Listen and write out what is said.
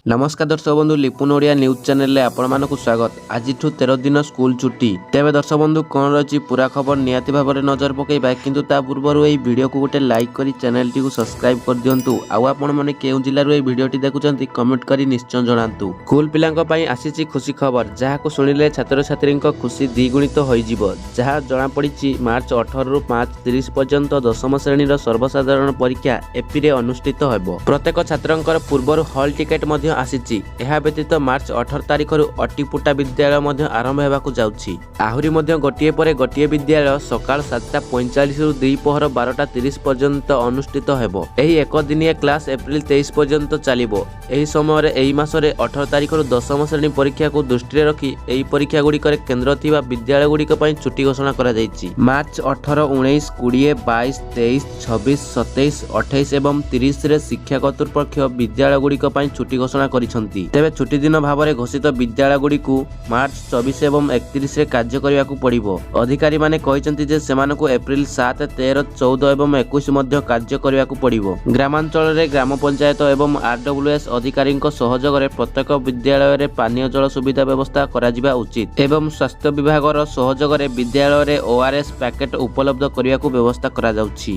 नमस्कार दर्शक बंधु लिपुन ओडिया न्यूज चैनल आपण मानक स्वागत। आज 13 दिन स्कूल छुट्टी तेज दर्शक बंधु कौन रही पूरा खबर निहाती भाव में नजर पकेबा किंतु ता पूर्व यह वीडियो को गोटे लाइक करी चैनल टी सब्सक्राइब कर दिंतु। आपण मैंने केउ जिलूर यह वीडियोटी देखुं कमेंट करी निश्चय जनातु। स्कूल पिलांक पई आसीची खुशी खबर जहाँ शुणिले छात्र छात्री खुशी द्विगुणित हो जहाँ जनापड़ी मार्च 18 रु 5:30 पर्यंत दशम श्रेणी सर्वसाधारण परीक्षा एप्रिल अनुष्ठित हो। प्रत्येक छात्र पूर्व हॉल टिकेट आसीची। एहा व्यतीत मार्च 18 तारिख अटिपुटा विद्यालय आरंभ होगाकू जाउछि। आहुरी गोटे पर गोटे विद्यालय सकाल 7:45 रु द्विपहर 12:30 पर्यंत अनुष्ठित हेबो। एही एक दिनिया क्लास एप्रिल 23 पर्यंत चलिबो। एही समय एही मासरे 18 तारिख दशम श्रेणी परीक्षा को दृष्टि रखी एही परीक्षा गुड़िकर केन्द्र थिबा विद्यालय गुड़िक पई छुट्टी घोषणा करा जायछि। मार्च 18, 19, 20, 22, 23, 26, 27, 28 एवं 30 रे शिक्षा कर्तृपक्ष विद्यालय गुड़िक पई छुट्टी घोषणा करिसंती। तेबे छुट्टी दिन भाव में घोषित विद्यालय गुड़िकु मार्च 24 एवं 31 रे कार्य करिवाकू पड़िबो। अधिकारी माने कहिसंती जे सेमानकु एप्रिल 7, 13, 14 एवं 21 मध्ये कार्य करिवाकू पड़िबो। ग्रामांचल रे ग्राम पंचायत एवं आरडब्ल्यूएस अधिकारी सहयोग रे प्रत्येक विद्यालय रे पानीय जल सुविधा व्यवस्था कराजिबा उचित एवं स्वास्थ्य विभाग सहयोग रे विद्यालय रे ओआरएस पैकेट उपलब्ध करिवाकू व्यवस्था करा जाउछि।